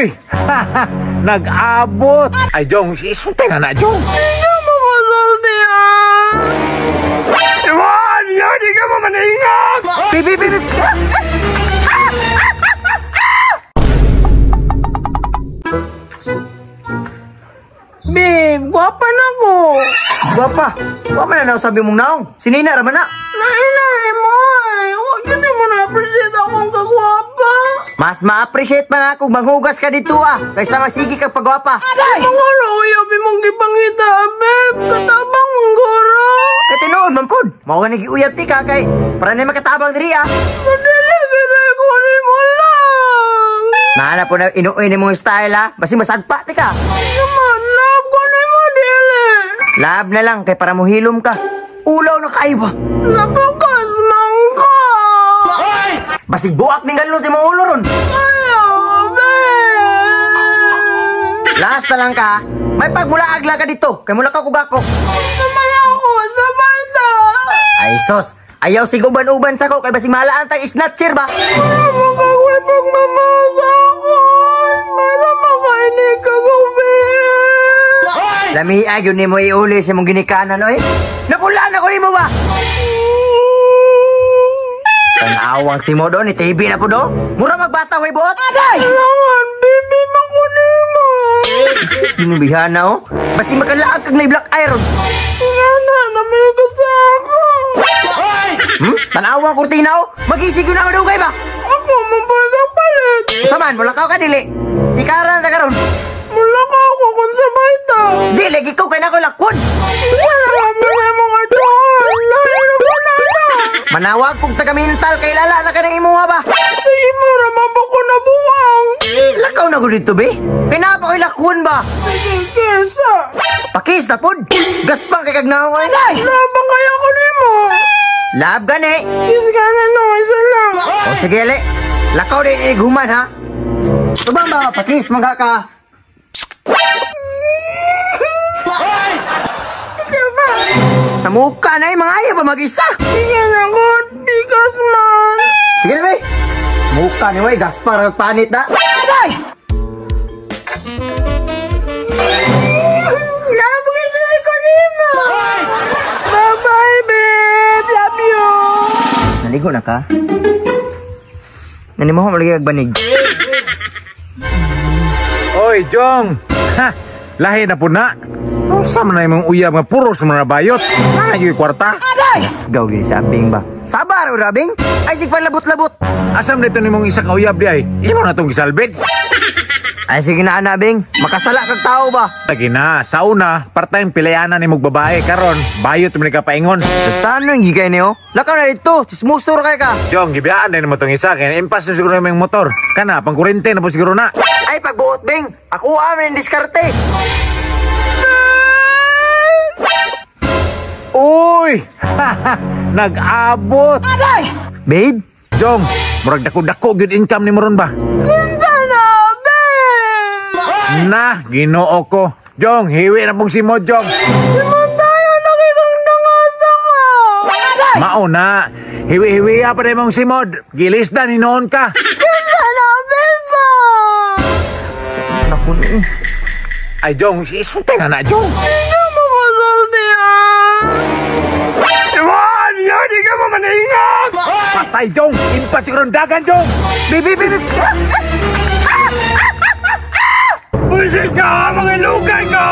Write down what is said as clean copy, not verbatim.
Uy! Nag-abot! Ay, Jong, isunte nga na, Jong! Hindi mo masalti ah! Iwan! Hindi ka mamaningat! Babe! Babe, gwapa na ko! Gwapa? Gwapa na sabi mong naong. Sinina raman na. Nainay mo eh! Huwag ka naman na-appreciate akong kagwapa! Mas ma-appreciate pa na kung maghugas ka dito kaysa masigi kang pagwapa. Ang guro, uyabi mong gipangita, babe! Katabang mong guro! Katinood man pod. Mao nga nagiuyab ti ka kay para na makatabang diri Madali kita kunin mo lang! Nahanap po na inuoy ni mong style Basi masagpa ti ka. Naman, love, kunin mo dili! Lab na lang kay para mo hilom ka. Ulaw na kayo ba? Napakas lang ka! Basig buak ning galot imong ulo ron. Ayaw, babe! Last na lang ka. May pagmulaag lang ka dito. Kay mula ka kugako. Sabay ako, sabay ta! Ay sos. Ayaw siguban-uban sa ko kay basig malaan tang snatcher ba? Makakaway pag mamasa ko! Para makainig ka gubi! Lami yun ni mo iuli sa mong ginikanan oy. Napulaan ako ni mo ba? Tanawang si mo doon, TV na po do. Mura magbata way buot. Kailangan, baby, makunin mo! Binubihan na Basi makalaag kag na black iron. Ingana, namigas ako! Tanawang kurtina Magisig yun ako dugay ba? Ako, mabagang palit! Saman, mulakaw ka dili. Sikaran na karon. Mula ka ako kung sabay ta! Di, lagi ko kay nako lakwon. Wala mo na mga doon! Lahat na mo na! Manawag kong taga-mental kay lala na ka ng imuha ba? Sige mo, ramang ba ko na buwang? Lakaw na ko dito, be. Pinapa ko'y lakwon ba? Sige, kesa! Pakis na pod. Gaspang kay kagnaway. Labang kaya ko ni mo! Lab gani. Kiss ka na no, isa lang! O sige, ali. Lakaw din iniguman, ha? Subang ba, pakis, mangga ka. Isa ba? Sa mukha na mga ayaw ba mag-isa? Sige na ko, bigas man! Sige na, be. Mukha ni way, gaspar ang panit na. Ay! Love ka ko ni mo! Bye-bye, babe! Love you! Naligo na ka? Nanimaho malagi agbanig. Oy, Jong! Ha! Lahi na po na! Sama na yung uyab nga puro sa mga bayot. Nga yung kwarta. Yes, gawin sa abing ba? Sabar, Rabing! Ay, sigpan labot-labot! Asam nito ni mong isa ka uyab di ay. Imo na itong gisalvage. Ay, sige na, Anabing. Makasala kag tao ba? Lagi na, sa una, part-time pilayanan ni mong babae. Karon, bayot mo ni ka paingon. Tano yung gigay niyo? Lakaw na dito, chismusor kay ka. Jong, gibiyaan din mo itong isa. Kaya impas na siguro yung motor. Kana, pang kurente na po siguro na. Ay, pagbuot, Bing! Ako amin diskarte! Uy! Nag-abot! Babe? Jong, murag dako-dako good income ni mo ron ba? Kinsa na, babe! Na, ginoo ko. Jong, hiwi na pong si mo, Jong. Naman tayo nakikandangasa ka! Mauna, hiwi-hiwi pa rin mong si Mod. Gilis na, ninoon ka. Kinsa na, babe! Naku ni Ay, Jong, isunte nga na, Jong. Hindi mo masalti Iwan! Hindi ka mamaningat! Patay, Jong! Impas yung rondagan, Jong! Babe! Pusing ka! Mga lugan ka!